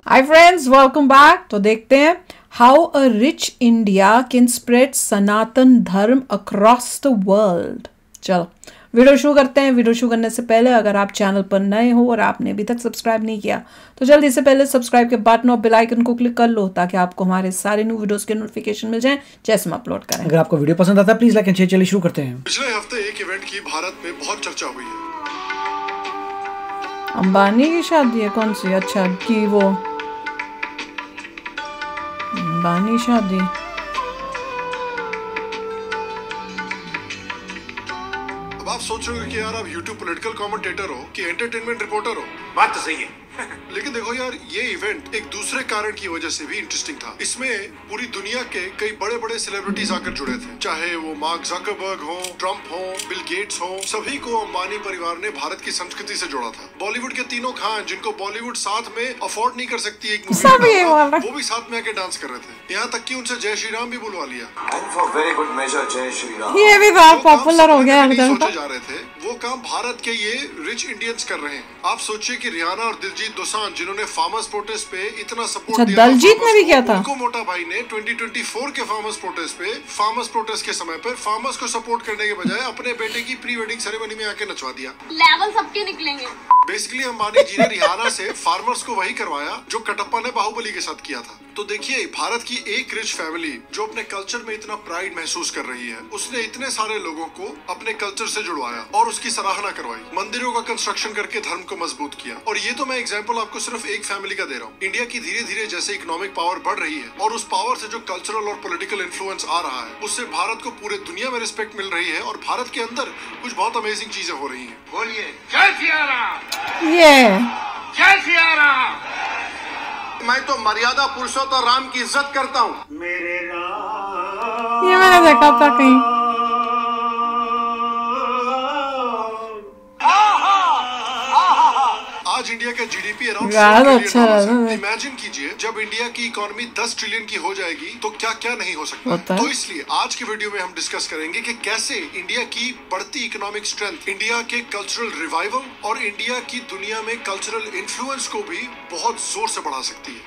Hi friends, welcome back. तो देखते हैं how a rich India can spread Sanatan Dharma across the world. चलो video शुरू करते हैं। वीडियो शुरू करने से पहले अगर आप चैनल पर नए हो और आपने अभी तक सब्सक्राइब नहीं किया तो जल्दी से पहले सब्सक्राइब के बटन और बेल आइकन को क्लिक कर लो ताकि आपको हमारे सारे न्यू वीडियोस के नोटिफिकेशन मिल जाएं जैसे हम अपलोड करें। अगर आपको वीडियो पसंद आता है प्लीज लाइक एंड शेयर। चलिए शुरू करते हैं। पिछले हफ्ते एक इवेंट की भारत में बहुत चर्चा हुई है। अंबानी की शादी है? कौन सी? अच्छा की वो अंबानी शादी। अब आप सोच रहे हो कि यार आप YouTube पॉलिटिकल कमेंटेटर हो कि एंटरटेनमेंट रिपोर्टर हो। बात तो सही है। लेकिन देखो यार, ये इवेंट एक दूसरे कारण की वजह से भी इंटरेस्टिंग था। इसमें पूरी दुनिया के कई बड़े बड़े सेलिब्रिटीज आकर जुड़े थे, चाहे वो मार्क ज़करबर्ग हो, ट्रम्प हो, बिल गेट्स हो। सभी को अंबानी परिवार ने भारत की संस्कृति से जोड़ा था। बॉलीवुड के तीनों खान जिनको बॉलीवुड साथ में अफोर्ड नहीं कर सकती एक मूवी, वो भी साथ में आके डांस कर रहे थे। यहाँ तक कि उनसे जय श्री राम भी बुलवा लिया। वेरी गुड मेजर जय श्री राम। ये भी बहुत पॉपुलर हो गया। सोचे जा रहे थे वो काम भारत के ये रिच इंडियंस कर रहे हैं। आप सोचिए कि रियाना और दिलजीत दोसांझ जिन्होंने फार्मर्स प्रोटेस्ट पे इतना सपोर्ट दिया, दिलजीत ने भी किया था। उनको मोटा भाई ने 2024 के फार्मर्स प्रोटेस्ट के समय पर फार्मर्स को सपोर्ट करने के बजाय अपने बेटे की प्री वेडिंग सेरेमनी में आके नचवा दिया। लेवल सबके निकलेंगे। बेसिकली अंबानी जी ने रियाना से फार्मर्स को वही करवाया जो कटप्पा ने बाहुबली के साथ किया था। तो देखिए, भारत की एक रिच फैमिली जो अपने कल्चर में इतना प्राइड महसूस कर रही है, उसने इतने सारे लोगों को अपने कल्चर से जुड़वाया और उसकी सराहना करवाई, मंदिरों का कंस्ट्रक्शन करके धर्म को मजबूत किया। और ये तो मैं एग्जांपल आपको सिर्फ एक फैमिली का दे रहा हूँ। इंडिया की धीरे धीरे जैसे इकोनॉमिक पावर बढ़ रही है और उस पावर से जो कल्चरल और पॉलिटिकल इन्फ्लुएंस आ रहा है, उससे भारत को पूरे दुनिया में रिस्पेक्ट मिल रही है और भारत के अंदर कुछ बहुत अमेजिंग चीजें हो रही है। बोलिए जय सिया राम। जय सिया राम। मैं तो मर्यादा पुरुषोत्तम राम की इज्जत करता हूँ। मेरे राम। ये मैंने देखा था कहीं। आज इंडिया का जीडीपी अराउंड इमेजिन कीजिए, जब इंडिया की इकोनॉमी 10 ट्रिलियन की हो जाएगी तो क्या क्या नहीं हो सकता है। तो इसलिए आज की वीडियो में हम डिस्कस करेंगे कि कैसे इंडिया की बढ़ती इकोनॉमिक स्ट्रेंथ इंडिया के कल्चरल रिवाइवल और इंडिया की दुनिया में कल्चरल इन्फ्लुएंस को भी बहुत जोर से बढ़ा सकती है।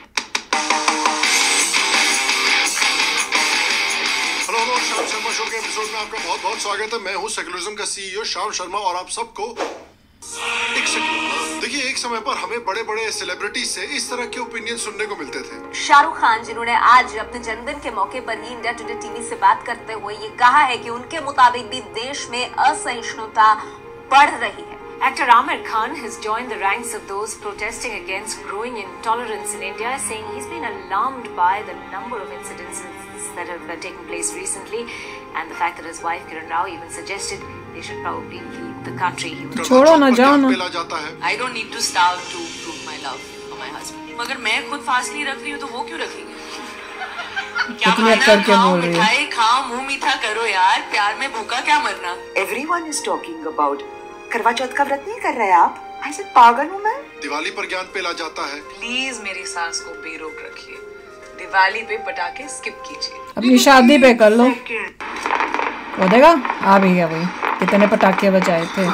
हेलो, श्याम शर्मा शो के एपिसोड में आपका बहुत बहुत स्वागत है। मैं हूँ सेकुलरिज्म का सीईओ श्याम शर्मा और आप सबको एक सेकंड देखिए, एक समय पर हमें बड़े बड़े सेलिब्रिटी से इस तरह के ओपिनियन सुनने को मिलते थे। शाहरुख खान जिन्होंने आज अपने जन्मदिन के मौके पर ही इंडिया टुडे टीवी से बात करते हुए ये कहा है कि उनके मुताबिक भी देश में असहिष्णुता बढ़ रही है। Actor Amir Khan has joined the ranks of those protesting against growing intolerance in India, saying he's been alarmed by the number of incidences that have taken place recently and the fact that his wife Kiran Rao even suggested they should probably leave the country. छोड़ो ना, जाओ ना। I don't need to starve to prove my love for my husband. मगर मैं खुद fast नहीं रख रही हूँ तो वो क्यों रखेंगे? क्या खाओ, मिठाई खाओ, मुंह मीठा करो यार, प्यार में भूखा क्या मरना। Everyone is talking about करवा चौथ का व्रत नहीं कर रहे आप? ऐसे पागल हूँ मैं। दिवाली पर ज्ञान पेला जाता है। प्लीज मेरी सांस को बेरोक रखिए। दिवाली पे पटाखे स्किप कीजिए। अपनी शादी पे कर लो। वो देखा आ भी गया भाई, कितने पटाखे बजाए थे।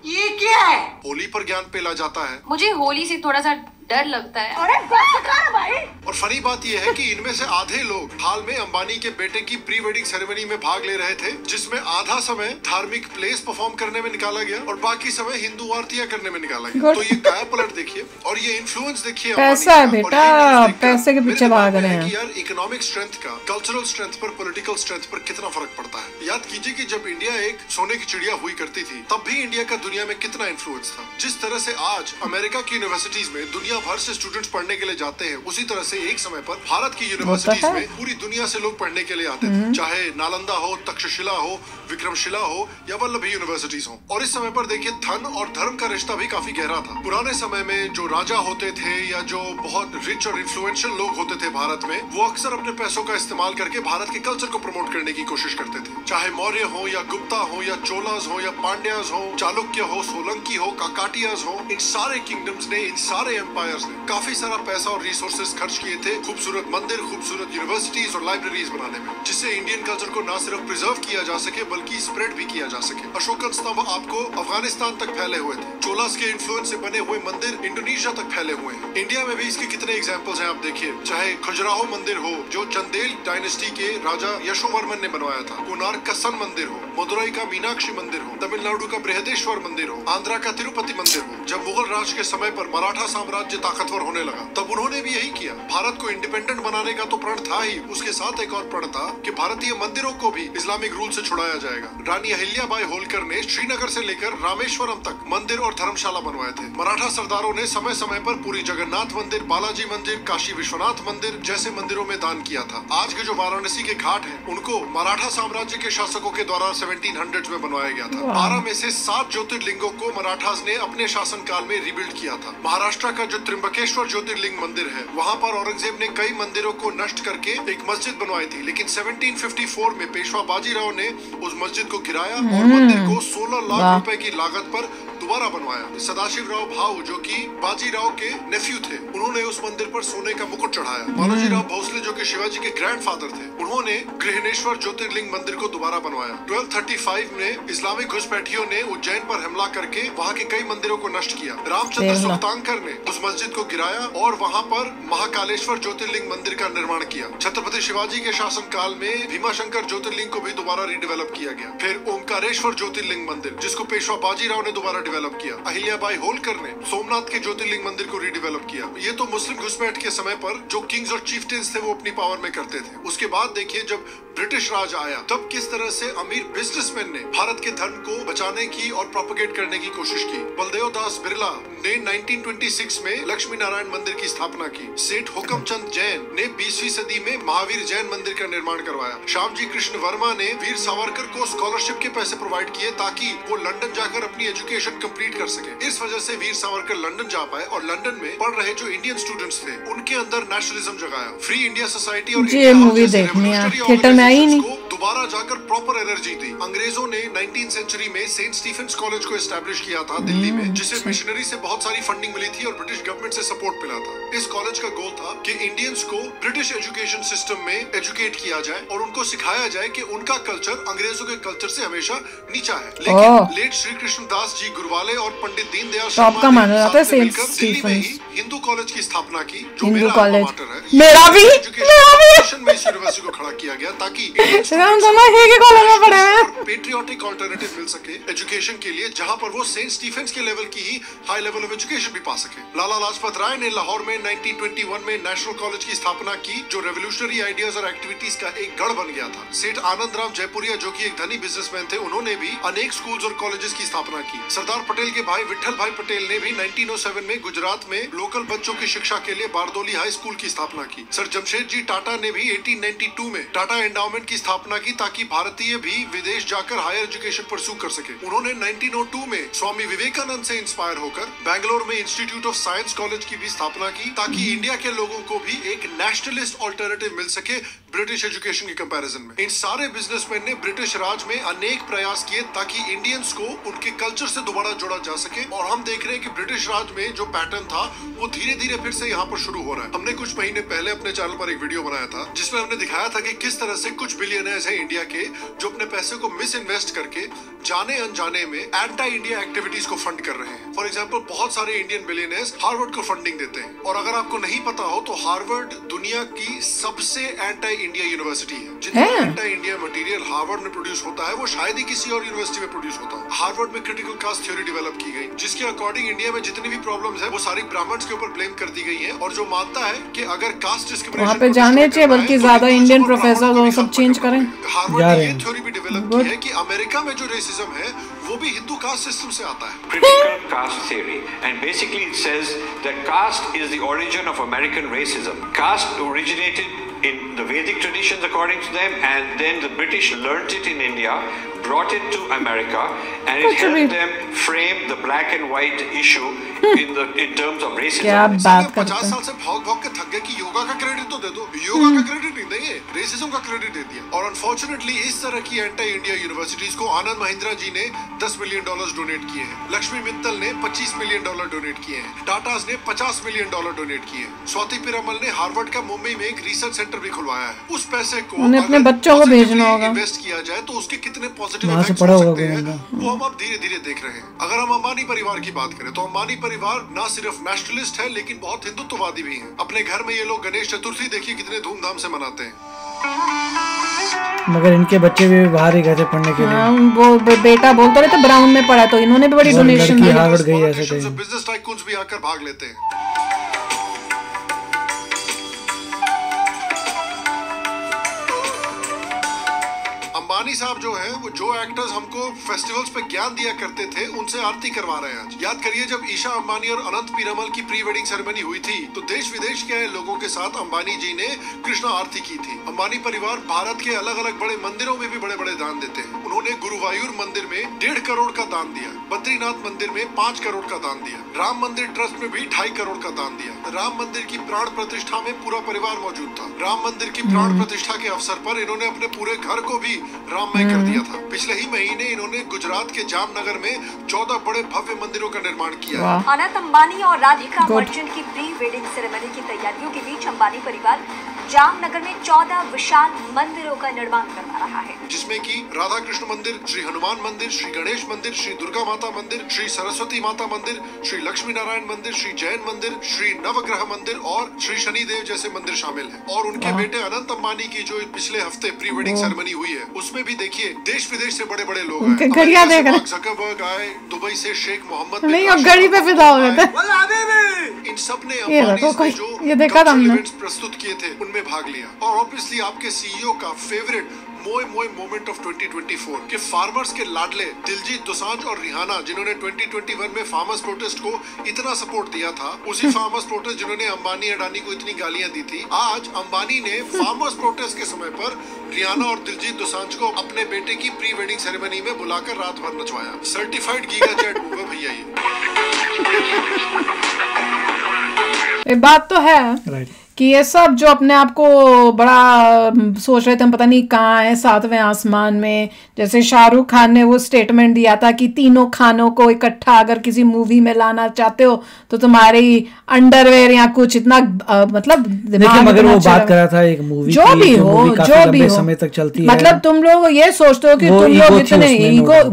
ये क्या है? होली पर ज्ञान पेला जाता है। मुझे होली से थोड़ा सा डर लगता है। अरे बस कर भाई। और फनी बात यह है कि इनमें से आधे लोग हाल में अंबानी के बेटे की प्री वेडिंग सेरेमनी में भाग ले रहे थे, जिसमें आधा समय धार्मिक प्लेस परफॉर्म करने में निकाला गया और बाकी समय हिंदू आरतियां करने में निकाला गया। तो ये काया पलट देखिए और ये इन्फ्लुएंस देखिए। पैसा है बेटा, पैसे के पीछे भाग रहे हैं। यार इकोनॉमिक स्ट्रेंथ का कल्चरल स्ट्रेंथ पर, पॉलिटिकल स्ट्रेंथ पर कितना फर्क पड़ता है। याद कीजिए कि जब इंडिया एक सोने की चिड़िया हुई करती थी, तब भी इंडिया का दुनिया में कितना इन्फ्लुएंस था। जिस तरह से आज अमेरिका की यूनिवर्सिटीज में दुनिया भर से स्टूडेंट्स पढ़ने के लिए जाते हैं, उसी तरह से एक समय पर भारत की यूनिवर्सिटीज में पूरी दुनिया से लोग पढ़ने के लिए आते थे, चाहे नालंदा हो, तक्षशिला हो, विक्रमशिला हो या वल्लभी यूनिवर्सिटीज हो। और इस समय पर देखिए, धन और धर्म का रिश्ता भी काफी गहरा था। पुराने समय में जो राजा होते थे या जो बहुत रिच और इन्फ्लुएंशियल लोग होते थे भारत में, वो अक्सर अपने पैसों का इस्तेमाल करके भारत के कल्चर को प्रमोट करने की कोशिश करते थे। चाहे मौर्य हो या गुप्ता हो या चोलास हो या पांड्यास हो, चालुक्य हो, सोलंकी हो, काकाटियास हो, इन सारे किंगडम्स ने, इन सारे एम्पायर एम्पायर्स ने काफी सारा पैसा और रिसोर्सेज खर्च किए थे खूबसूरत मंदिर, खूबसूरत यूनिवर्सिटीज और लाइब्रेरीज बनाने में, जिससे इंडियन कल्चर को न सिर्फ प्रिजर्व किया जा सके बल्कि स्प्रेड भी किया जा सके। अशोकन स्तंभ आपको अफगानिस्तान तक फैले हुए थे। चोलास के इन्फ्लुएंस से बने हुए मंदिर इंडोनेशिया तक फैले हुए हैं। इंडिया में भी इसके कितने एग्जाम्पल्स हैं आप देखिए, चाहे खजुराहो मंदिर हो जो चंदेल डायनेस्टी के राजा यशोवर्मन ने बनवाया था, कोणार्क का सन मंदिर हो, मदुरई का मीनाक्षी मंदिर हो, तमिलनाडु का बृहदेश्वर मंदिर हो, आंध्रा का तिरुपति मंदिर हो। जब मुगल राज के समय पर मराठा साम्राज्य ताकतवर होने लगा तब उन्होंने भी यही किया। भारत को इंडिपेंडेंट बनाने का तो प्रण था ही, उसके साथ एक और प्रण था कि भारतीय मंदिरों को भी इस्लामिक रूल से छुड़ाया जाएगा। रानी अहिल्याबाई होलकर ने श्रीनगर से लेकर रामेश्वरम तक मंदिर और धर्मशाला बनवाए थे। मराठा सरदारों ने समय समय पर पूरी जगन्नाथ मंदिर, बालाजी मंदिर, काशी विश्वनाथ मंदिर जैसे मंदिरों में दान किया था। आज के जो वाराणसी के घाट हैं उनको मराठा साम्राज्य के शासकों के द्वारा 1700s में बनवाया गया था। 12 में से 7 ज्योतिर्लिंगों को मराठास ने अपने शासन काल में रिबिल्ड किया था। महाराष्ट्र का जो त्र्यंबकेश्वर ज्योतिर्लिंग मंदिर है वहाँ पर औरंगजेब ने कई मंदिरों को नष्ट करके एक मस्जिद बनवाई थी, लेकिन 1754 में पेशवा बाजीराव ने उस मस्जिद को गिराया और मंदिर को 16 लाख रुपए की लागत पर दोबारा बनवाया। सदाशिव राव भाऊ जो कि बाजीराव के नेफ्यू थे, उन्होंने उस मंदिर पर सोने का मुकुट चढ़ाया। बालाजीराव भोसले जो कि शिवाजी के ग्रैंडफादर थे, उन्होंने गृहनेश्वर ज्योतिर्लिंग मंदिर को दोबारा बनवाया। 1235 में इस्लामिक घुसपैठियों ने उज्जैन पर हमला करके वहाँ के कई मंदिरों को नष्ट किया। रामचंद्र सुल्तानकर ने उस मस्जिद को गिराया और वहाँ पर महाकालेश्वर ज्योतिर्लिंग मंदिर का निर्माण किया। छत्रपति शिवाजी के शासन काल में भीमाशंकर ज्योतिर्लिंग को भी दोबारा रिडेवलप किया गया। फिर ओमकारेश्वर ज्योतिर्लिंग मंदिर जिसको पेशवा बाजीराव ने दोबारा डेवलप किया। अहिल्याबाई होलकर ने सोमनाथ के ज्योतिर्लिंग मंदिर को रिडेवलप किया। ये तो मुस्लिम घुसपैठ के समय पर जो किंग्स और चीफटेन्स थे वो अपनी पावर में करते थे। उसके बाद देखिए जब ब्रिटिश राज आया तब किस तरह से अमीर बिजनेसमैन ने भारत के धर्म को बचाने की और प्रोपेगेट करने की कोशिश की। बलदेव दास बिरला ने 1926 में लक्ष्मी नारायण मंदिर की स्थापना की। सेठ हुकमचंद जैन ने 20वीं सदी में महावीर जैन मंदिर का निर्माण करवाया। श्यामजी कृष्ण वर्मा ने वीर सावरकर को स्कॉलरशिप के पैसे प्रोवाइड किए ताकि वो लंदन जाकर अपनी एजुकेशन कंप्लीट कर सके। इस वजह से वीर सावरकर लंदन जा पाए और लंदन में पढ़ रहे जो इंडियन स्टूडेंट्स थे उनके अंदर नेशनलिज्म जगाया। फ्री इंडिया सोसाइटी और दोबारा जाकर प्रॉपर एनर्जी दी। अंग्रेजों ने 19th सेंचुरी में सेंट स्टीफेंस कॉलेज को एस्टैब्लिश किया था दिल्ली में, जिसे मिशनरी से बहुत सारी फंडिंग मिली थी और ब्रिटिश गवर्नमेंट से सपोर्ट मिला था। इस कॉलेज का गोल था कि इंडियंस को ब्रिटिश एजुकेशन सिस्टम में एजुकेट किया जाए और उनको सिखाया जाए कि उनका कल्चर अंग्रेजों के कल्चर से हमेशा नीचा है। लेकिन लेट श्री कृष्ण दास जी गुरवाले और पंडित दीनदयाल शर्मा ने दिल्ली में ही हिंदू कॉलेज की स्थापना की, जो मेरा माटर है। मेरा भी एजुकेशन में इस यूनिवर्सिटी को खड़ा किया गया ताकि पेट्रियोटिक ऑल्टरनेटिव मिल सके एजुकेशन के लिए, जहां पर वो सेंट स्टीफेंस के लेवल की ही हाई लेवल ऑफ एजुकेशन भी पा सके। लाला लाजपत राय ने लाहौर में 1921 में नेशनल कॉलेज की स्थापना की, जो रेवोल्यूशनरी आइडियाज और एक्टिविटीज का एक गढ़ बन गया था। सेठ आनंद राम जयपुरिया जो कि एक धनी बिजनेसमैन थे, उन्होंने भी अनेक स्कूल्स और कॉलेजेस की स्थापना की। सरदार पटेल के भाई विठल भाई पटेल ने भी 1907 में गुजरात में लोकल बच्चों की शिक्षा के लिए बारदोली हाई स्कूल की स्थापना की। सर जमशेदजी टाटा ने भी 1892 में टाटा एंडाउमेंट की स्थापना की ताकि भारतीय भी विदेश जाकर हायर एजुकेशन परस्यू कर सके। उन्होंने 1902 में स्वामी विवेकानंद से इंस्पायर होकर बैंगलोर में इंस्टीट्यूट ऑफ साइंस कॉलेज की भी स्थापना की ताकि इंडिया के लोगों को भी एक नेशनलिस्ट ऑल्टरनेटिव मिल सके ब्रिटिश एजुकेशन के कंपैरिजन में। इन सारे बिजनेसमैन ने ब्रिटिश राज में अनेक प्रयास किए ताकि इंडियंस को उनके कल्चर से दोबारा जोड़ा जा सके, और हम देख रहे हैं कि ब्रिटिश राज में जो पैटर्न था वो धीरे धीरे फिर से यहाँ पर शुरू हो रहा है। हमने कुछ महीने पहले अपने चैनल पर एक वीडियो बनाया था जिसमें हमने दिखाया था कि किस तरह से कुछ बिलियनर्स हैं इंडिया के जो अपने पैसे को मिस इन्वेस्ट करके जाने अनजाने में एंटी इंडिया एक्टिविटीज को फंड कर रहे हैं। फॉर एग्जाम्पल बहुत सारे इंडियन बिलियनर्स हार्वर्ड को फंडिंग देते हैं, और अगर आपको नहीं पता हो तो हार्वर्ड दुनिया की सबसे एंटी इंडिया यूनिवर्सिटी है। जितना एंटी इंडिया मटेरियल हार्वर्ड में प्रोड्यूस होता है वो शायद ही किसी और यूनिवर्सिटी में प्रोड्यूस होता है। हार्वर्ड में क्रिटिकल कास्ट थ्योरी डेवलप की गई जिसके अकॉर्डिंग इंडिया में जितनी भी प्रॉब्लम्स है वो सारी ब्राह्मण्स के ऊपर ब्लेम कर दी गई है, और जो मानता है कि अगर कास्ट डिस्क्रिमिनेशन वहाँ पे जाने चाहिए बल्कि ज्यादा इंडियन प्रोफेसर वो सब चेंज करें। हार्वर्ड ने ये थ्योरी भी डेवलप की है कि अमेरिका में जो रेसिज्म है वो भी हिंदू कास्ट सिस्टम से आता है। Critical caste theory, and basically it says that caste is the origin of American racism. Caste originated in the Vedic traditions according to them, and then the British learnt it in India, brought it to America, and it helped them frame the black and white issue in terms of racism. क्या बात करते 50 साल से भाग के थक गए कि योगा का क्रेडिट तो दे दो, योगा का क्रेडिट नहीं देंगे, रेसिज्म का क्रेडिट दे दिया। और अनफॉर्चुनेटली इस तरह की एंटी इंडिया यूनिवर्सिटीज को आनंद महिंद्रा जी ने $10 मिलियन डोनेट किए हैं, लक्ष्मी मित्तल ने $25 मिलियन डोनेट किए हैं, टाटास ने $50 मिलियन डोनेट किए हैं, स्वाति पीरामल ने हार्वर्ड का मुंबई में एक रिसर्च सेंटर भी खुलवाया है। उस पैसे को उन्हें अपने बच्चों को भेजना होगा, इन्वेस्ट किया जाए तो उसके कितने पॉजिटिव इफेक्ट्स हो सकते हैं वो हम अब धीरे धीरे देख रहे हैं। अगर हम अंबानी परिवार की बात करें तो अंबानी परिवार ना सिर्फ नेशनलिस्ट है लेकिन बहुत हिंदुत्ववादी भी हैं। अपने घर में ये लोग गणेश चतुर्थी देखिए कितने धूमधाम से मनाते हैं। मगर इनके बच्चे भी बाहर ही गए थे पढ़ने के लिए। वो बेटा बोलते रहे थे ब्राउन में पढ़ा, तो इन्होंने भी बड़ी डोनेशन दी। हार्वर्ड गई ऐसे कहीं। बिजनेस टाइकून्स भी आकर भाग लेते हैं। अंबानी साहब जो हैं वो जो एक्टर्स हमको फेस्टिवल्स पे ज्ञान दिया करते थे उनसे आरती करवा रहे हैं आज। याद करिए जब ईशा अंबानी और अनंत पीरामल की प्री वेडिंग सेरेमनी हुई थी तो देश विदेश के लोगों के साथ अंबानी जी ने कृष्णा आरती की थी। अंबानी परिवार भारत के अलग अलग बड़े मंदिरों में भी बड़े बड़े दान देते हैं। उन्होंने गुरुवायूर मंदिर में 1.5 करोड़ का दान दिया, बद्रीनाथ मंदिर में 5 करोड़ का दान दिया, राम मंदिर ट्रस्ट में भी 2.5 करोड़ का दान दिया। राम मंदिर की प्राण प्रतिष्ठा में पूरा परिवार मौजूद था। राम मंदिर की प्राण प्रतिष्ठा के अवसर पर इन्होंने अपने पूरे घर को भी राममय कर दिया था। पिछले ही महीने इन्होंने गुजरात के जामनगर में 14 बड़े भव्य मंदिरों का निर्माण किया है। अनंत अंबानी और राधिका मर्चेंट की प्री वेडिंग सेरेमनी की तैयारियों के बीच अंबानी परिवार जामनगर में 14 विशाल मंदिरों का निर्माण करवा रहा है, जिसमें कि राधा कृष्ण मंदिर, श्री हनुमान मंदिर, श्री गणेश मंदिर, श्री दुर्गा माता मंदिर, श्री सरस्वती माता मंदिर, श्री लक्ष्मी नारायण मंदिर, श्री जैन मंदिर, श्री नवग्रह मंदिर और श्री शनिदेव जैसे मंदिर शामिल हैं। और उनके बेटे अनंत अंबानी की जो पिछले हफ्ते प्री वेडिंग सेरेमनी हुई है उसमें भी देखिए देश विदेश से बड़े बड़े लोग आए। घड़ियां देख रहे, ज़करबर्ग आए, दुबई से शेख मोहम्मद नहीं और घड़ी पे फिदा हो गए थे। इन सब ने अंबानी जो ये देखा था हमने प्रस्तुत किए थे उनमें भाग लिया। और ऑब्वियसली आपके सीईओ का फेवरेट मोए मोए मोमेंट ऑफ 2024 के फार्मर्स के लाडले दिलजीत दोसांझ और रिहाना जिन्होंने 2021 में फार्मर्स प्रोटेस्ट को इतना सपोर्ट दिया था, उसी फार्मर्स प्रोटेस्ट जिन्होंने अंबानी अडानी को इतनी गालियां दी थी, आज अंबानी ने फार्मर्स प्रोटेस्ट के समय पर रिहाना और दिलजीत दोसांझ को अपने बेटे की प्री वेडिंग सेरेमनी में बुलाकर रात भर नचवाया। सर्टिफाइड गीगा चैट मूव भैया ये बात तो है कि ये सब जो अपने आप को बड़ा सोच रहे थे हम पता नहीं कहाँ है 7वें आसमान में। जैसे शाहरुख खान ने वो स्टेटमेंट दिया था कि तीनों खानों को इकट्ठा अगर किसी मूवी में लाना चाहते हो तो तुम्हारी अंडरवेयर या कुछ इतना मतलब देखिए, मगर वो बात कर रहा था एक मूवी जो भी हो समय तक चलती है। मतलब तुम लोग ये सोचते हो कि तुम लोग इतने ईगो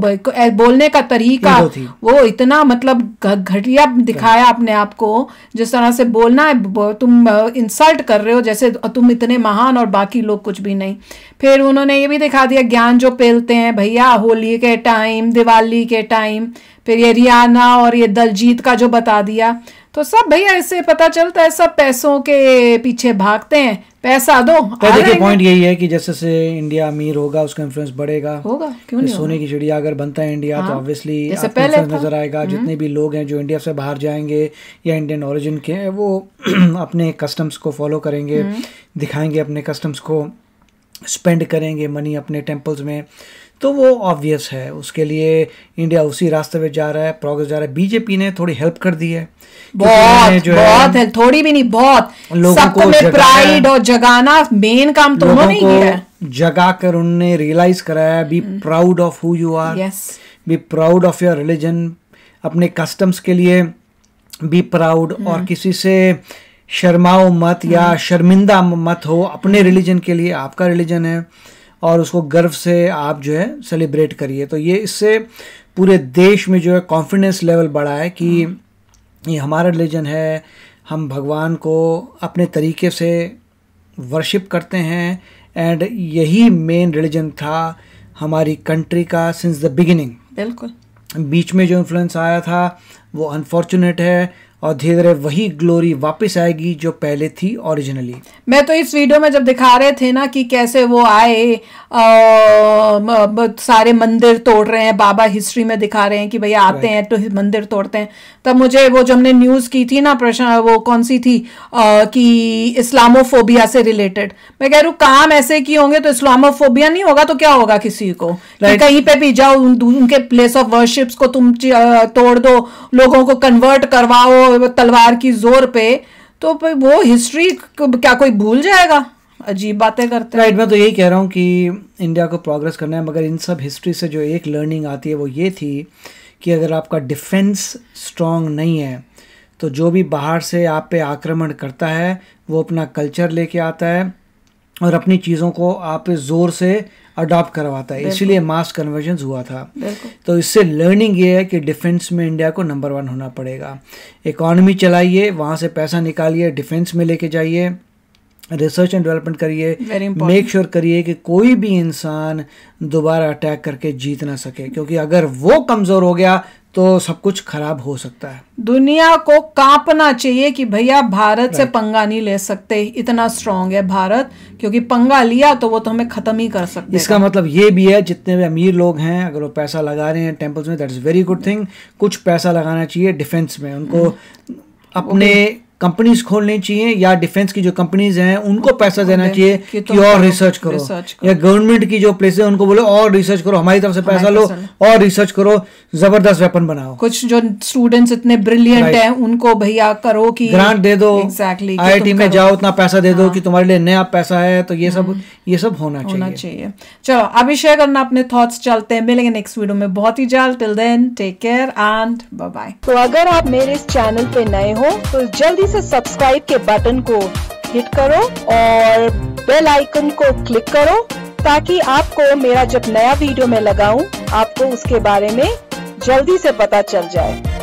बोलने का तरीका वो इतना मतलब घटिया दिखाया अपने आप को, जिस तरह से बोलना है तुम इंसल्ट कर रहे हो जैसे तुम इतने महान और बाकी लोग कुछ भी नहीं। फिर उन्होंने ये भी दिखा दिया ज्ञान जो पेलते हैं भैया होली के टाइम, दिवाली के टाइम। फिर ये रियाना और ये दलजीत का जो बता दिया, तो सब भैया इससे पता चलता है सब पैसों के पीछे भागते हैं, पैसा दो। देखिए पॉइंट यही है कि जैसे से इंडिया अमीर होगा उसका इन्फ्लुएंस बढ़ेगा, क्यों नहीं सोने की चिड़िया अगर बनता है इंडिया तो ऑब्वियसली नजर आएगा। जितने भी लोग हैं जो इंडिया से बाहर जाएंगे या इंडियन ओरिजिन के हैं वो अपने कस्टम्स को फॉलो करेंगे, दिखाएंगे अपने कस्टम्स को, स्पेंड करेंगे मनी अपने टेम्पल्स में, तो वो ऑब्वियस है। उसके लिए इंडिया उसी रास्ते पे जा रहा है, प्रोग्रेस जा रहा है। बीजेपी ने थोड़ी हेल्प कर दी है, बहुत है, थोड़ी भी नहीं, बहुत सबको में प्राइड और जगाना मेन काम तो उन्होंने किया है। जगा कर उन्होंने रियलाइज कराया be proud of who you are, be proud of your religion, अपने कस्टम्स के लिए बी प्राउड और किसी से शर्माओ मत या शर्मिंदा मत हो। अपने रिलीजन के लिए, आपका रिलीजन है और उसको गर्व से आप जो है सेलिब्रेट करिए। तो ये इससे पूरे देश में जो है कॉन्फिडेंस लेवल बढ़ा है कि ये हमारा रिलीजन है, हम भगवान को अपने तरीके से वर्शिप करते हैं एंड यही मेन रिलीजन था हमारी कंट्री का सिंस द बिगिनिंग। बिल्कुल। बीच में जो इन्फ्लुएंस आया था वो अनफॉर्चुनेट है और धीरे धीरे वही ग्लोरी वापस आएगी जो पहले थी ओरिजिनली। मैं तो इस वीडियो में जब दिखा रहे थे ना कि कैसे वो आए सारे मंदिर तोड़ रहे हैं, बाबा हिस्ट्री में दिखा रहे हैं कि भैया आते हैं तो मंदिर तोड़ते हैं, तब मुझे वो जो हमने न्यूज़ की थी ना प्रश्न, वो कौन सी थी कि इस्लामोफोबिया से रिलेटेड, मैं कह रही हूँ काम ऐसे किए होंगे तो इस्लामोफोबिया नहीं होगा तो क्या होगा किसी को, कि कहीं पे भी जाओ उनके प्लेस ऑफ वर्शिप्स को तुम तोड़ दो, लोगों को कन्वर्ट करवाओ तलवार की जोर पे, तो वो हिस्ट्री क्या कोई भूल जाएगा? अजीब बातें करते हैं। राइट, मैं तो यही कह रहा हूँ कि इंडिया को प्रोग्रेस करना है, मगर इन सब हिस्ट्री से जो एक लर्निंग आती है वो ये थी कि अगर आपका डिफेंस स्ट्रांग नहीं है तो जो भी बाहर से आप पे आक्रमण करता है वो अपना कल्चर लेके आता है और अपनी चीज़ों को आप पे ज़ोर से अडॉप्ट करवाता है, इसीलिए मास कन्वर्जन हुआ था। तो इससे लर्निंग ये है कि डिफेंस में इंडिया को नंबर 1 होना पड़ेगा। इकॉनमी चलाइए, वहाँ से पैसा निकालिए, डिफेंस में लेके जाइए, रिसर्च एंड डेवलपमेंट करिए, मेक श्योर करिए कि कोई भी इंसान दोबारा अटैक करके जीत ना सके, क्योंकि अगर वो कमज़ोर हो गया तो सब कुछ खराब हो सकता है। दुनिया को कांपना चाहिए कि भैया भारत से पंगा नहीं ले सकते, इतना स्ट्रांग है भारत, क्योंकि पंगा लिया तो वो तो हमें खत्म ही कर सकते हैं। इसका मतलब ये भी है जितने भी अमीर लोग हैं अगर वो पैसा लगा रहे हैं टेम्पल्स में, that is very good thing. कुछ पैसा लगाना चाहिए डिफेंस में, उनको अपने कंपनीज खोलनी चाहिए या डिफेंस की जो कंपनीज हैं उनको पैसा देना चाहिए कि और रिसर्च करो, या गवर्नमेंट की जो प्लेस है उनको बोलो और रिसर्च करो, हमारी तरफ से पैसा लो और रिसर्च करो, जबरदस्त वेपन बनाओ। कुछ जो स्टूडेंट्स इतने ब्रिलियंट हैं उनको भैया करो कि ग्रांट दे दो, एग्जैक्टली IIT में जाओ, उतना पैसा दे दो कि तुम्हारे लिए नया पैसा है, तो ये सब होना चाहिए। चलो अभी शेयर करना अपने थॉट्स, चलते हैं, मिलेंगे नेक्स्ट वीडियो में बहुत ही जल्द। Till then take care and bye bye. तो अगर आप मेरे इस चैनल पे नए हो तो जल्दी से सब्सक्राइब के बटन को हिट करो और बेल आइकन को क्लिक करो ताकि आपको मेरा जब नया वीडियो मैं लगाऊं आपको उसके बारे में जल्दी से पता चल जाए।